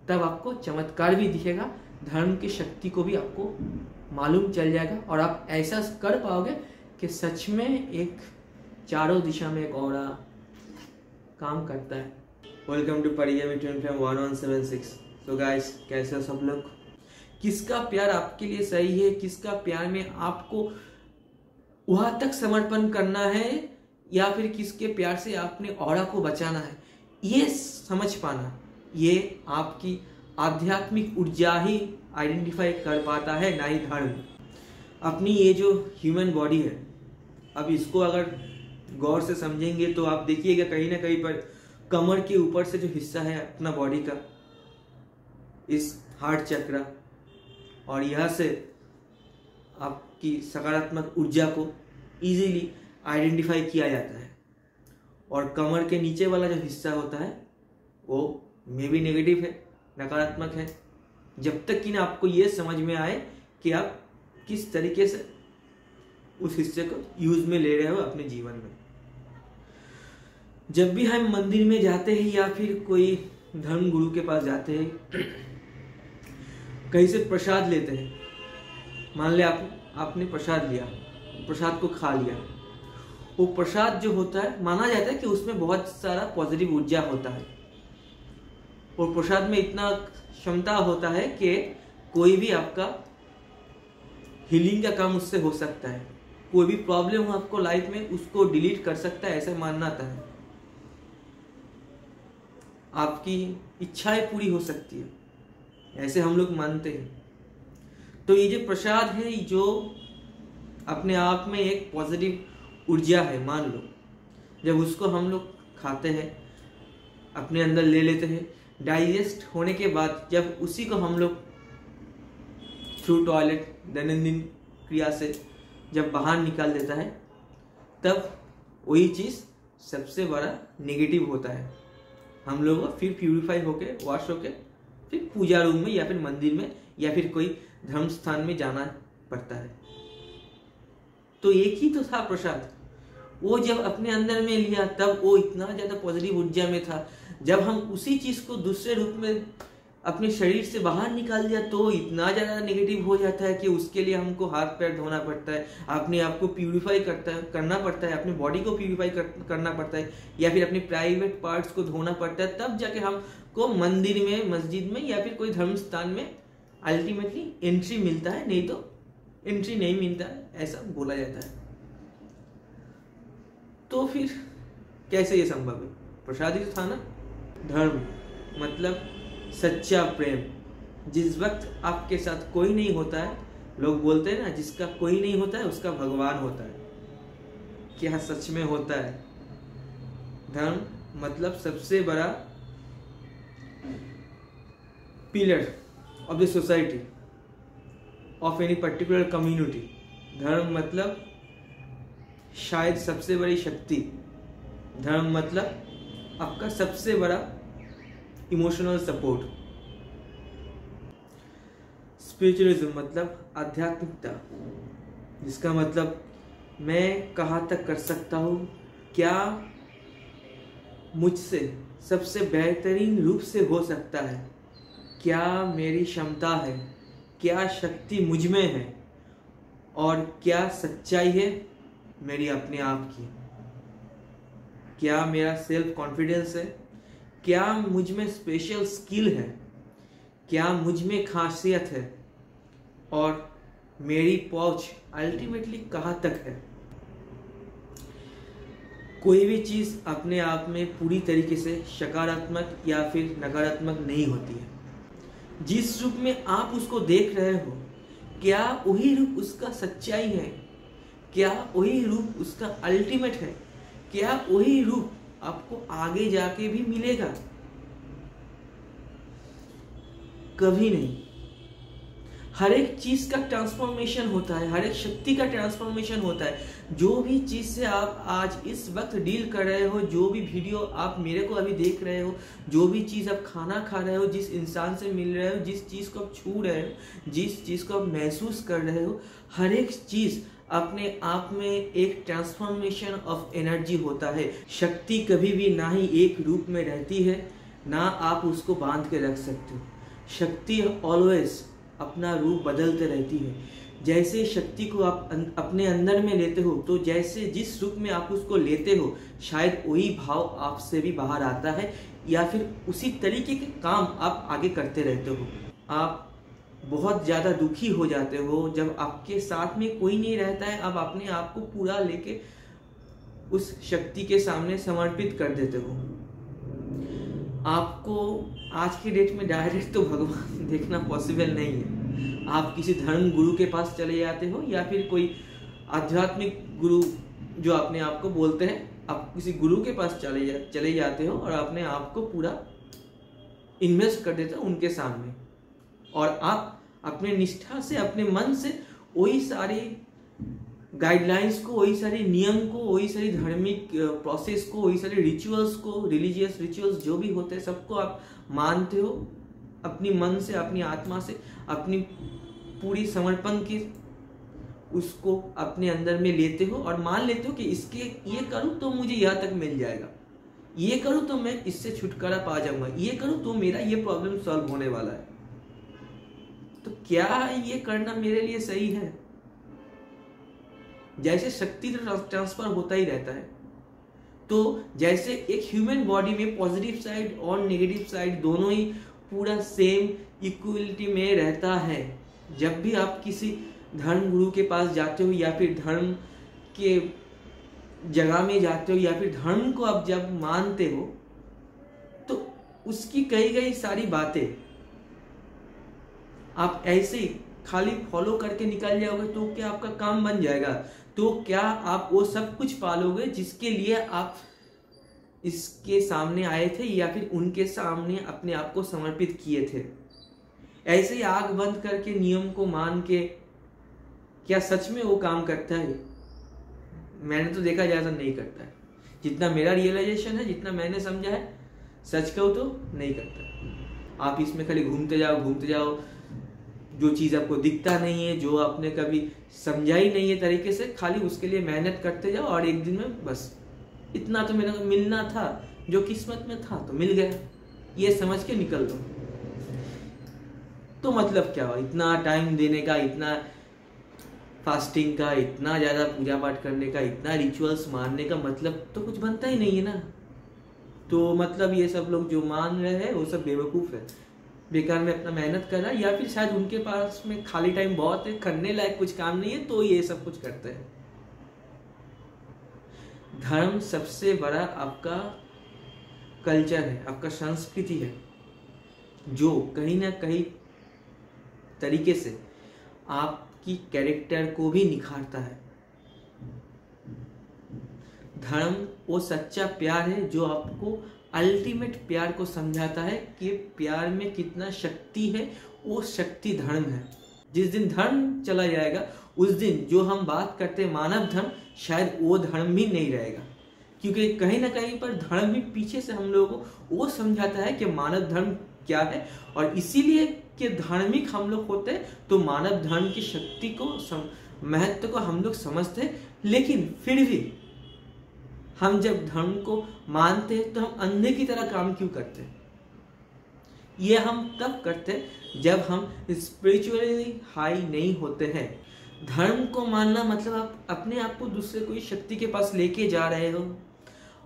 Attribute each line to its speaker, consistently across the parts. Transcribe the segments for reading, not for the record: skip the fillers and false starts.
Speaker 1: तब आपको चमत्कार भी दिखेगा, धर्म की शक्ति को भी आपको मालूम चल जाएगा और आप ऐसा कर पाओगे कि सच में एक चारों दिशा में एक ऑरा काम करता है। वेलकम टू परिया ट्विन फ्लेम 1176। सो गाइस, कैसे हो सब लोग? किसका प्यार आपके लिए सही है, किसका प्यार में आपको वहां तक समर्पण करना है या फिर किसके प्यार से आपने ऑरा को बचाना है, ये समझ पाना, ये आपकी आध्यात्मिक ऊर्जा ही आइडेंटिफाई कर पाता है, ना ही धर्म। अपनी ये जो ह्यूमन बॉडी है, अब इसको अगर गौर से समझेंगे तो आप देखिएगा कहीं ना कहीं पर कमर के ऊपर से जो हिस्सा है अपना बॉडी का, इस हार्ट चक्र, और यहाँ से आपकी सकारात्मक ऊर्जा को इजीली आइडेंटिफाई किया जाता है। और कमर के नीचे वाला जो हिस्सा होता है वो मे भी नेगेटिव है, नकारात्मक है, जब तक कि ना आपको ये समझ में आए कि आप किस तरीके से उस हिस्से को यूज में ले रहे हो अपने जीवन में। जब भी हम मंदिर में जाते हैं या फिर कोई धर्म गुरु के पास जाते हैं, कहीं से प्रसाद लेते हैं, मान ले आपने प्रसाद लिया, प्रसाद को खा लिया, वो प्रसाद जो होता है माना जाता है कि उसमें बहुत सारा पॉजिटिव ऊर्जा होता है और प्रसाद में इतना क्षमता होता है कि कोई भी आपका हीलिंग का काम उससे हो सकता है, कोई भी प्रॉब्लम हो आपको लाइफ में उसको डिलीट कर सकता है, ऐसा मानना आता है, आपकी इच्छाएं पूरी हो सकती है, ऐसे हम लोग मानते हैं। तो ये जो प्रसाद है जो अपने आप में एक पॉजिटिव ऊर्जा है, मान लो जब उसको हम लोग खाते हैं, अपने अंदर ले लेते हैं, डाइजेस्ट होने के बाद जब उसी को हम लोग थ्रू टॉयलेट दैनंदिन क्रिया से जब बाहर निकाल देता है, तब वही चीज़ सबसे बड़ा नेगेटिव होता है। हम लोगों को फिर प्यूरिफाई होके, वॉश होके फिर पूजा रूम में या फिर मंदिर में या फिर कोई धर्म स्थान में जाना पड़ता है। तो एक ही तो था प्रसाद, वो जब अपने अंदर में लिया तब वो इतना ज़्यादा पॉजिटिव ऊर्जा में था। जब हम उसी चीज़ को दूसरे रूप में अपने शरीर से बाहर निकाल दिया तो इतना ज़्यादा नेगेटिव हो जाता है कि उसके लिए हमको हाथ पैर धोना पड़ता है, अपने आप को प्यूरिफाई करना पड़ता है, अपनी बॉडी को प्यूरिफाई करना पड़ता है, या फिर अपने प्राइवेट पार्ट्स को धोना पड़ता है, तब जाके हमको मंदिर में, मस्जिद में या फिर कोई धर्म स्थान में अल्टीमेटली एंट्री मिलता है, नहीं तो एंट्री नहीं मिलता है, ऐसा बोला जाता है। तो फिर कैसे ये संभव है? प्रसाद ही तो था ना। धर्म मतलब सच्चा प्रेम। जिस वक्त आपके साथ कोई नहीं होता है, लोग बोलते हैं ना, जिसका कोई नहीं होता है उसका भगवान होता है। क्या सच में होता है? धर्म मतलब सबसे बड़ा pillar of the society, of any particular community. धर्म मतलब शायद सबसे बड़ी शक्ति। धर्म मतलब आपका सबसे बड़ा इमोशनल सपोर्ट। स्पिरिचुअलिज्म मतलब आध्यात्मिकता, जिसका मतलब मैं कहाँ तक कर सकता हूँ, क्या मुझसे सबसे बेहतरीन रूप से हो सकता है, क्या मेरी क्षमता है, क्या शक्ति मुझ में है और क्या सच्चाई है मेरी अपने आप की, क्या मेरा सेल्फ कॉन्फिडेंस है, क्या मुझ में स्पेशल स्किल है, क्या मुझ में खासियत है और मेरी पहुंच अल्टीमेटली कहाँ तक है। कोई भी चीज़ अपने आप में पूरी तरीके से सकारात्मक या फिर नकारात्मक नहीं होती है। जिस रूप में आप उसको देख रहे हो, क्या वही रूप उसका सच्चाई है, क्या वही रूप उसका अल्टीमेट है, क्या वही रूप आपको आगे जाके भी मिलेगा? कभी नहीं। हर एक चीज का ट्रांसफॉर्मेशन होता है, हर एक शक्ति का ट्रांसफॉर्मेशन होता है। जो भी चीज से आप आज इस वक्त डील कर रहे हो, जो भी वीडियो आप मेरे को अभी देख रहे हो, जो भी चीज आप खाना खा रहे हो, जिस इंसान से मिल रहे हो, जिस चीज को आप छू रहे हो, जिस चीज को आप महसूस कर रहे हो, हर एक चीज अपने आप में एक ट्रांसफॉर्मेशन ऑफ एनर्जी होता है। शक्ति कभी भी ना ही एक रूप में रहती है, ना आप उसको बांध के रख सकते हो। शक्ति ऑलवेज अपना रूप बदलते रहती है। जैसे शक्ति को आप अपने अंदर में लेते हो, तो जैसे जिस रूप में आप उसको लेते हो, शायद वही भाव आपसे भी बाहर आता है, या फिर उसी तरीके के काम आप आगे करते रहते हो। आप बहुत ज़्यादा दुखी हो जाते हो जब आपके साथ में कोई नहीं रहता है, आप अपने आप को पूरा लेके उस शक्ति के सामने समर्पित कर देते हो। आपको आज के डेट में डायरेक्ट तो भगवान देखना पॉसिबल नहीं है। आप किसी धर्म गुरु के पास चले जाते हो, या फिर कोई आध्यात्मिक गुरु जो अपने आप को बोलते हैं, आप किसी गुरु के पास चले जाते हो और अपने आप को पूरा इन्वेस्ट कर देते हो उनके सामने, और आप अपने निष्ठा से, अपने मन से वही सारी गाइडलाइंस को, वही सारे नियम को, वही सारी धार्मिक प्रोसेस को, वही सारे रिचुअल्स को, रिलीजियस रिचुअल्स जो भी होते हैं, सबको आप मानते हो अपनी मन से, अपनी आत्मा से, अपनी पूरी समर्पण की उसको अपने अंदर में लेते हो और मान लेते हो कि इसके ये करूँ तो मुझे यहाँ तक मिल जाएगा, ये करूँ तो मैं इससे छुटकारा पा जाऊंगा, ये करूँ तो मेरा ये प्रॉब्लम सॉल्व होने वाला है। तो क्या ये करना मेरे लिए सही है? जैसे शक्ति तो ट्रांसफर होता ही रहता है, तो जैसे एक ह्यूमन बॉडी में पॉजिटिव साइड और नेगेटिव साइड दोनों ही पूरा सेम इक्वलिटी में रहता है। जब भी आप किसी धर्म गुरु के पास जाते हो, या फिर धर्म के जगह में जाते हो, या फिर धर्म को आप जब मानते हो, तो उसकी कही गई सारी बातें आप ऐसे ही खाली फॉलो करके निकल जाओगे तो क्या आपका काम बन जाएगा? तो क्या आप वो सब कुछ पालोगे जिसके लिए आप इसके सामने आए थे, या फिर उनके सामने अपने आप को समर्पित किए थे? ऐसे ही आंख बंद करके नियम को मान के क्या सच में वो काम करता है? मैंने तो देखा ज्यादा नहीं करता है। जितना मेरा रियलाइजेशन है, जितना मैंने समझा है, सच कहो तो नहीं करता। आप इसमें खाली घूमते जाओ, जो चीज़ आपको दिखता नहीं है, जो आपने कभी समझा ही नहीं है तरीके से, खाली उसके लिए मेहनत करते जाओ, और एक दिन में बस इतना तो मेरा मिलना था, जो किस्मत में था तो मिल गया, ये समझ के निकल दो। तो मतलब क्या हुआ? इतना टाइम देने का, इतना फास्टिंग का, इतना ज़्यादा पूजा पाठ करने का, इतना रिचुअल्स मानने का मतलब तो कुछ बनता ही नहीं है ना। तो मतलब ये सब लोग जो मान रहे हैं वो सब बेवकूफ़ है, बेकार में अपना मेहनत कर रहा है, या फिर शायद उनके पास में खाली टाइम बहुत है, करने लायक कुछ काम नहीं है, तो ये सब कुछ करते हैं। धर्म सबसे बड़ा आपका कल्चर है, आपका संस्कृति है, जो कहीं ना कहीं तरीके से आपकी कैरेक्टर को भी निखारता है। धर्म वो सच्चा प्यार है जो आपको अल्टीमेट प्यार को समझाता है कि प्यार में कितना शक्ति है, वो शक्ति धर्म है। जिस दिन धर्म चला जाएगा, उस दिन जो हम बात करते हैं मानव धर्म, शायद वो धर्म भी नहीं रहेगा, क्योंकि कहीं ना कहीं पर धर्म भी पीछे से हम लोगों को वो समझाता है कि मानव धर्म क्या है, और इसीलिए कि धार्मिक हम लोग होते हैं तो मानव धर्म की शक्ति को, महत्व को हम लोग समझते हैं। लेकिन फिर भी हम जब धर्म को मानते हैं तो हम अंधे की तरह काम क्यों करते हैं? ये हम तब करते हैं जब हम स्पिरिचुअली हाई नहीं होते हैं। धर्म को मानना मतलब आप अपने आप को दूसरे कोई शक्ति के पास लेके जा रहे हो,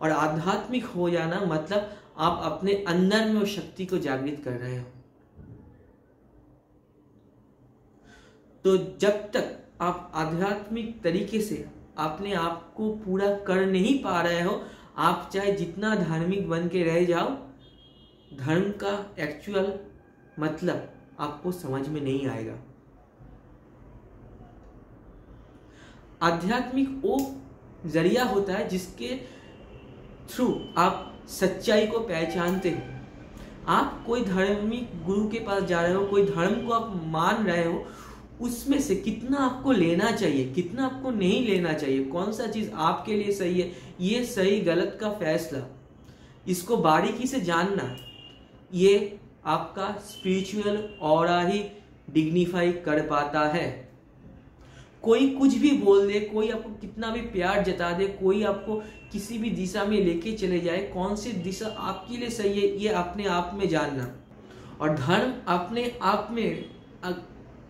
Speaker 1: और आध्यात्मिक हो जाना मतलब आप अपने अंदर में उस शक्ति को जागृत कर रहे हो। तो जब तक आप आध्यात्मिक तरीके से अपने आप को पूरा कर नहीं पा रहे हो, आप चाहे जितना धार्मिक बन के रह जाओ, धर्म का एक्चुअल मतलब आपको समझ में नहीं आएगा। आध्यात्मिक वो जरिया होता है जिसके थ्रू आप सच्चाई को पहचानते हो। आप कोई धार्मिक गुरु के पास जा रहे हो, कोई धर्म को आप मान रहे हो, उसमें से कितना आपको लेना चाहिए, कितना आपको नहीं लेना चाहिए, कौन सा चीज आपके लिए सही है, ये सही गलत का फैसला, इसको बारीकी से जानना, ये आपका स्पिरिचुअल ऑरा ही डिग्निफाई कर पाता है। कोई कुछ भी बोल दे, कोई आपको कितना भी प्यार जता दे, कोई आपको किसी भी दिशा में लेके चले जाए, कौन सी दिशा आपके लिए सही है, ये अपने आप में जानना। और धर्म अपने आप में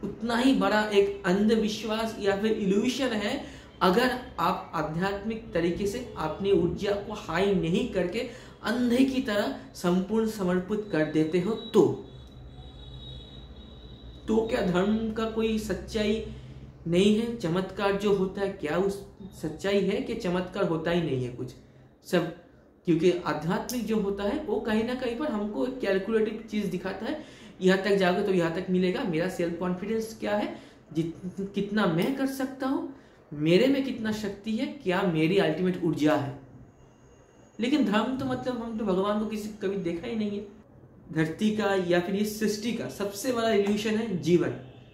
Speaker 1: उतना ही बड़ा एक अंधविश्वास या फिर इल्यूशन है, अगर आप आध्यात्मिक तरीके से अपनी ऊर्जा को हाई नहीं करके अंधे की तरह संपूर्ण समर्पित कर देते हो तो क्या धर्म का कोई सच्चाई नहीं है? चमत्कार जो होता है, क्या उस सच्चाई है कि चमत्कार होता ही नहीं है कुछ सब? क्योंकि आध्यात्मिक जो होता है वो कहीं ना कहीं पर हमको एक कैलकुलेटिव चीज दिखाता है, यहाँ तक जाओगे तो यहाँ तक मिलेगा, मेरा सेल्फ कॉन्फिडेंस क्या है, कितना मैं कर सकता हूँ, मेरे में कितना शक्ति है, क्या मेरी अल्टीमेट ऊर्जा है। लेकिन धर्म तो मतलब हम तो भगवान को किसी कभी देखा ही नहीं है। धरती का या फिर इस सृष्टि का सबसे बड़ा इल्यूशन है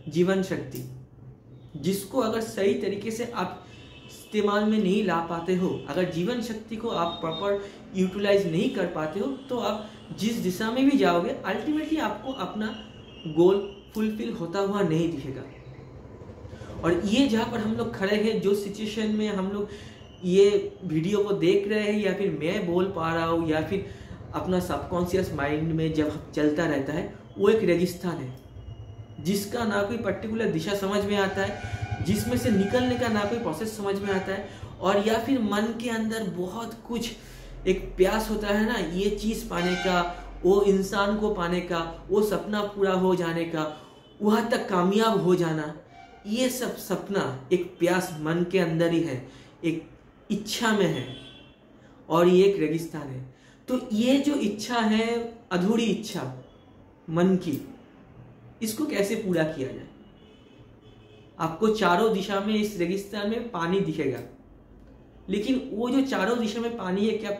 Speaker 1: जीवन शक्ति, जिसको अगर सही तरीके से आप इस्तेमाल में नहीं ला पाते हो, अगर जीवन शक्ति को आप प्रॉपर यूटिलाइज नहीं कर पाते हो, तो आप जिस दिशा में भी जाओगे अल्टीमेटली आपको अपना गोल फुलफिल होता हुआ नहीं दिखेगा। और ये जहाँ पर हम लोग खड़े हैं, जो सिचुएशन में हम लोग ये वीडियो को देख रहे हैं, या फिर मैं बोल पा रहा हूँ, या फिर अपना सबकॉन्शियस माइंड में जब चलता रहता है, वो एक रेगिस्तान है जिसका ना कोई पर्टिकुलर दिशा समझ में आता है, जिसमें से निकलने का ना कोई प्रोसेस समझ में आता है, और या फिर मन के अंदर बहुत कुछ एक प्यास होता है ना, ये चीज़ पाने का, वो इंसान को पाने का, वो सपना पूरा हो जाने का, वहाँ तक कामयाब हो जाना, ये सब सपना एक प्यास मन के अंदर ही है, एक इच्छा में है, और ये एक रेगिस्तान है। तो ये जो इच्छा है, अधूरी इच्छा मन की, इसको कैसे पूरा किया जाए? आपको चारों दिशा में इस रेगिस्तान में पानी दिखेगा, लेकिन वो जो चारों दिशा में पानी है, क्या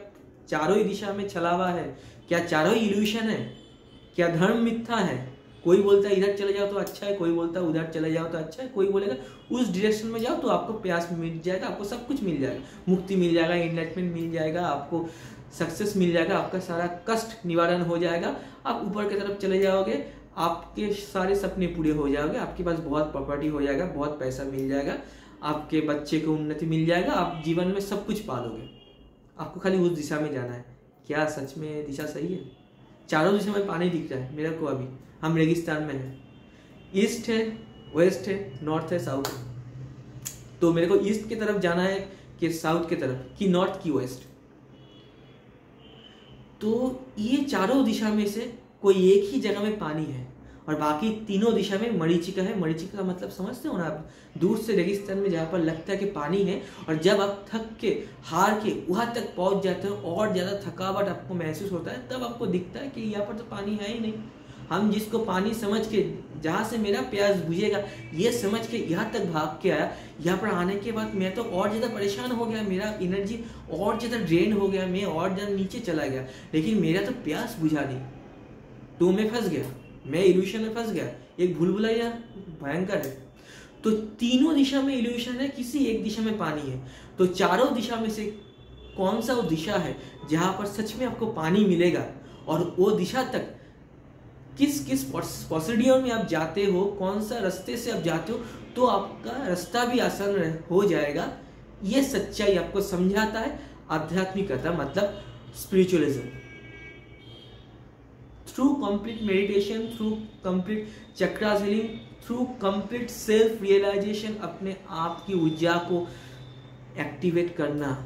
Speaker 1: चारों ही दिशा में छलावा है? क्या चारों ही इल्यूशन है? क्या धर्म मिथ्या है? कोई बोलता है इधर चले जाओ तो अच्छा है, कोई बोलता है उधर चले जाओ तो अच्छा है, कोई बोलेगा उस डायरेक्शन में जाओ तो आपको प्यास मिल जाएगा, आपको सब कुछ मिल जाएगा, मुक्ति मिल जाएगा, एनलाइटमेंट मिल जाएगा, आपको सक्सेस मिल जाएगा, आपका सारा कष्ट निवारण हो जाएगा, आप ऊपर की तरफ चले जाओगे, आपके सारे सपने पूरे हो जाओगे, आपके पास बहुत प्रॉपर्टी हो जाएगा, बहुत पैसा मिल जाएगा, आपके बच्चे को उन्नति मिल जाएगा, आप जीवन में सब कुछ पालोगे। आपको खाली उस दिशा में जाना है। क्या सच में दिशा सही है? चारों दिशा में पानी दिख रहा है मेरे को, अभी हम रेगिस्तान में हैं, ईस्ट है, वेस्ट है, नॉर्थ है, साउथ है। तो मेरे को ईस्ट की तरफ जाना है कि साउथ की तरफ, कि नॉर्थ की वेस्ट? तो ये चारों दिशा में से कोई एक ही जगह में पानी है, और बाकी तीनों दिशा में मरीचिका है। मरीचिका का मतलब समझते हो ना आप? दूर से रेगिस्तान में जहाँ पर लगता है कि पानी है, और जब आप थक के हार के वहां तक पहुंच जाते हो और ज्यादा थकावट आपको महसूस होता है, तब आपको दिखता है कि यहाँ पर तो पानी है ही नहीं। हम जिसको पानी समझ के, जहाँ से मेरा प्यास बुझेगा ये समझ के यहाँ तक भाग के आया, यहाँ पर आने के बाद मैं तो और ज़्यादा परेशान हो गया, मेरा एनर्जी और ज़्यादा ड्रेन हो गया, मैं और ज़्यादा नीचे चला गया, लेकिन मेरा तो प्यास बुझा नहीं, तो मैं फंस गया, मैं इल्यूशन में फंस गया। एक भूलभुलैया भयंकर है। तो तीनों दिशा में इल्यूशन है, किसी एक दिशा में पानी है। तो चारों दिशा में से कौन सा वो दिशा है जहाँ पर सच में आपको पानी मिलेगा, और वो दिशा तक किस किस प्रोसीडियर में आप जाते हो, कौन सा रास्ते से आप जाते हो, तो आपका रास्ता भी आसान हो जाएगा। ये सच्चाई आपको समझाता है आध्यात्मिकता, मतलब spiritualism. Through complete meditation, through complete chakras healing, through complete self realization, अपने आप की ऊर्जा को एक्टिवेट करना,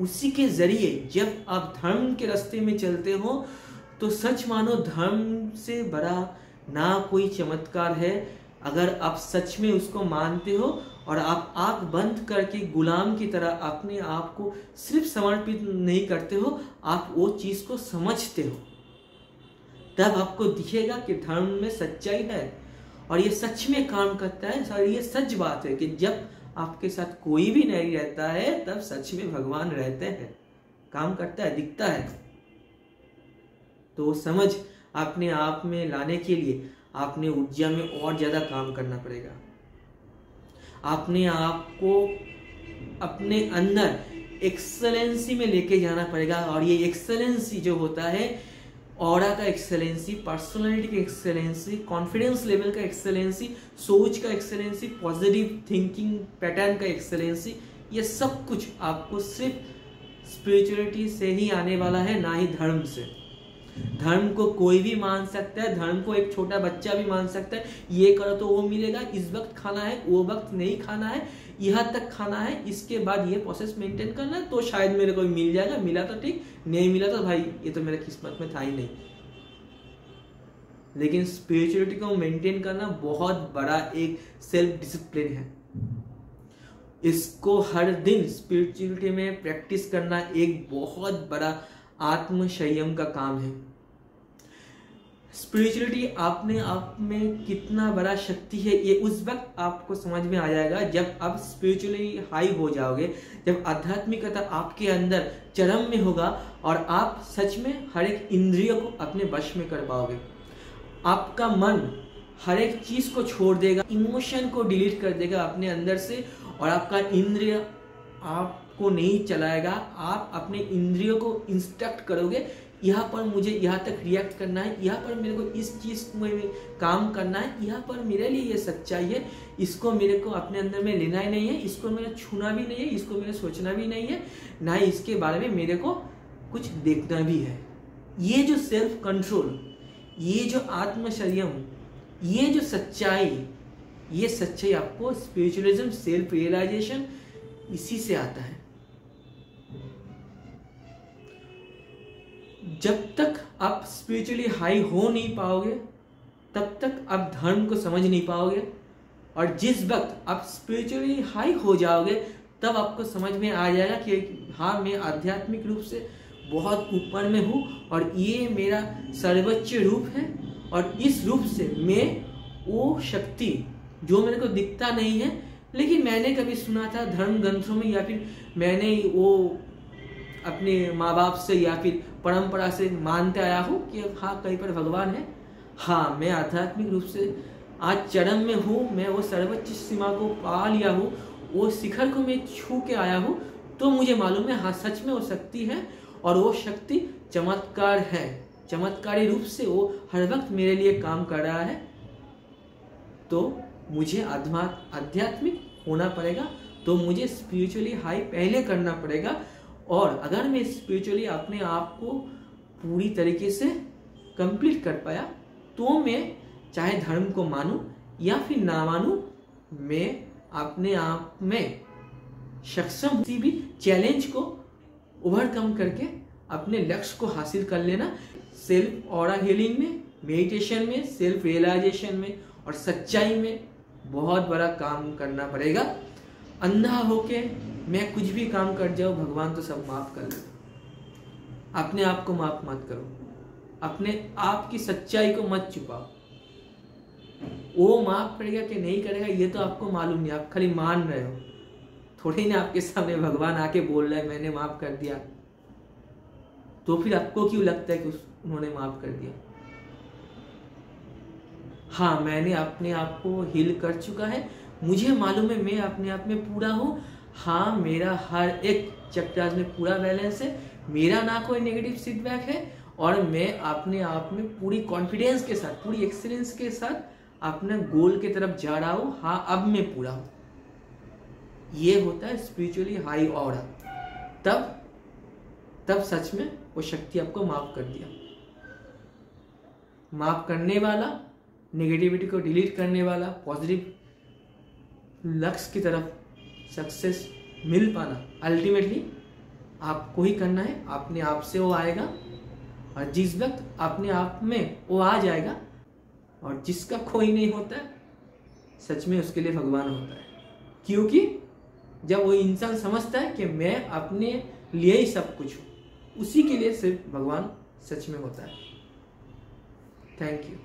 Speaker 1: उसी के जरिए जब आप धर्म के रास्ते में चलते हो, तो सच मानो धर्म से बड़ा ना कोई चमत्कार है। अगर आप सच में उसको मानते हो और आप आंख बंद करके गुलाम की तरह अपने आप को सिर्फ समर्पित नहीं करते हो, आप वो चीज को समझते हो, तब आपको दिखेगा कि धर्म में सच्चाई है और ये सच में काम करता है। सर, ये सच बात है कि जब आपके साथ कोई भी नहीं रहता है, तब सच में भगवान रहते हैं, काम करता है, दिखता है। तो वो समझ अपने आप में लाने के लिए आपने ऊर्जा में और ज्यादा काम करना पड़ेगा। आपने आप को अपने अंदर एक्सेलेंसी में लेके जाना पड़ेगा, और ये एक्सेलेंसी जो होता है, ऑरा का एक्सेलेंसी, पर्सनालिटी का एक्सेलेंसी, कॉन्फिडेंस लेवल का एक्सेलेंसी, सोच का एक्सेलेंसी, पॉजिटिव थिंकिंग पैटर्न का एक्सेलेंसी, ये सब कुछ आपको सिर्फ स्पिरिचुअलिटी से ही आने वाला है, ना ही धर्म से। धर्म को कोई भी मान सकता है, धर्म को एक छोटा बच्चा भी मान सकता है। ये करो तो वो मिलेगा, इस वक्त खाना है, वो वक्त नहीं खाना है, यहाँ तक खाना है, इसके बाद ये प्रोसेस मेंटेन करना है, तो शायद मेरे को मिल जाएगा, मिला तो ठीक, नहीं मिला तो भाई ये तो मेरे किस्मत में था ही नहीं। लेकिन स्पिरिचुअलिटी को मेंटेन करना बहुत बड़ा एक सेल्फ डिसिप्लिन है। इसको हर दिन स्पिरिचुअलिटी में प्रैक्टिस करना एक बहुत बड़ा आत्म संयम का काम है। स्पिरिचुअलिटी अपने आप में कितना बड़ा शक्ति है, ये उस वक्त आपको समझ में आ जाएगा जब आप स्पिरिचुअली हाई हो जाओगे, जब आध्यात्मिकता आपके अंदर चरम में होगा और आप सच में हर एक इंद्रिय को अपने वश में कर पाओगे। आपका मन हर एक चीज को छोड़ देगा, इमोशन को डिलीट कर देगा अपने अंदर से, और आपका इंद्रिय आपको नहीं चलाएगा। आप अपने इंद्रियों को इंस्ट्रक्ट करोगे, यहाँ पर मुझे यहाँ तक रिएक्ट करना है, यहाँ पर मेरे को इस चीज में काम करना है, यहाँ पर मेरे लिए ये सच्चाई है, इसको मेरे को अपने अंदर में लेना ही नहीं है, इसको मेरे छूना भी नहीं है, इसको मेरे सोचना भी नहीं है, ना ही इसके बारे में मेरे को कुछ देखना भी है। ये जो सेल्फ कंट्रोल, ये जो आत्म संयम, ये जो सच्चाई, ये सच्चाई आपको स्पिरिचुअलिज्म, सेल्फ रियलाइजेशन, इसी से आता है। जब तक आप स्पिरिचुअली हाई हो नहीं पाओगे, तब तक आप धर्म को समझ नहीं पाओगे, और जिस वक्त आप स्पिरिचुअली हाई हो जाओगे, तब आपको समझ में आ जाएगा कि हाँ, मैं आध्यात्मिक रूप से बहुत ऊपर में हूँ, और ये मेरा सर्वोच्च रूप है, और इस रूप से मैं वो शक्ति जो मेरे को दिखता नहीं है, लेकिन मैंने कभी सुना था धर्म ग्रंथों में, या फिर मैंने वो अपने माँ बाप से या फिर परंपरा से मानते आया हूँ कि हाँ, कहीं पर भगवान है। हाँ, मैं आध्यात्मिक रूप से आज चरम में हूँ, मैं वो सर्वोच्च सीमा को पा लिया हूँ, वो शिखर को मैं छू के आया हूँ, तो मुझे मालूम है हाँ, सच में वो शक्ति है, और वो शक्ति चमत्कार है, चमत्कारी रूप से वो हर वक्त मेरे लिए काम कर रहा है। तो मुझे आध्यात्मिक होना पड़ेगा, तो मुझे स्पिरिचुअली हाई पहले करना पड़ेगा, और अगर मैं स्पिरिचुअली अपने आप को पूरी तरीके से कंप्लीट कर पाया, तो मैं चाहे धर्म को मानूं या फिर ना मानूं, मैं अपने आप में सक्षम, किसी भी चैलेंज को ओवरकम करके अपने लक्ष्य को हासिल कर लेना। सेल्फ ऑरा हीलिंग में, मेडिटेशन में, सेल्फ रियलाइजेशन में और सच्चाई में बहुत बड़ा काम करना पड़ेगा। अंधा होके मैं कुछ भी काम कर जाऊं, भगवान तो सब माफ कर लेगा। अपने आप को माफ मत करो, अपने आप की सच्चाई को मत छुपाओ। वो माफ करेगा कि नहीं करेगा ये तो आपको मालूम नहीं, आप खाली मान रहे हो। थोड़ी ना आपके सामने भगवान आके बोल रहा है मैंने माफ कर दिया, तो फिर आपको क्यों लगता है कि उन्होंने माफ कर दिया। हाँ, मैंने अपने आप को हील कर चुका है, मुझे मालूम है मैं अपने आप में पूरा हूँ। हाँ, मेरा हर एक चक्रास में पूरा बैलेंस है, मेरा ना कोई नेगेटिव फीडबैक है, और मैं अपने आप में पूरी कॉन्फिडेंस के साथ, पूरी एक्सीलेंस के साथ अपने गोल की तरफ जा रहा हूँ। हाँ, अब मैं पूरा हूँ। ये होता है स्पिरिचुअली हाई ऑरा। तब सच में वो शक्ति आपको माफ कर दिया। माफ करने वाला, नेगेटिविटी को डिलीट करने वाला, पॉजिटिव लक्ष्य की तरफ सक्सेस मिल पाना अल्टीमेटली आपको ही करना है। अपने आप से वो आएगा, और जिस वक्त अपने आप में वो आ जाएगा, और जिसका कोई नहीं होता है, सच में उसके लिए भगवान होता है। क्योंकि जब वो इंसान समझता है कि मैं अपने लिए ही सब कुछ हूँ, उसी के लिए सिर्फ भगवान सच में होता है। Thank you.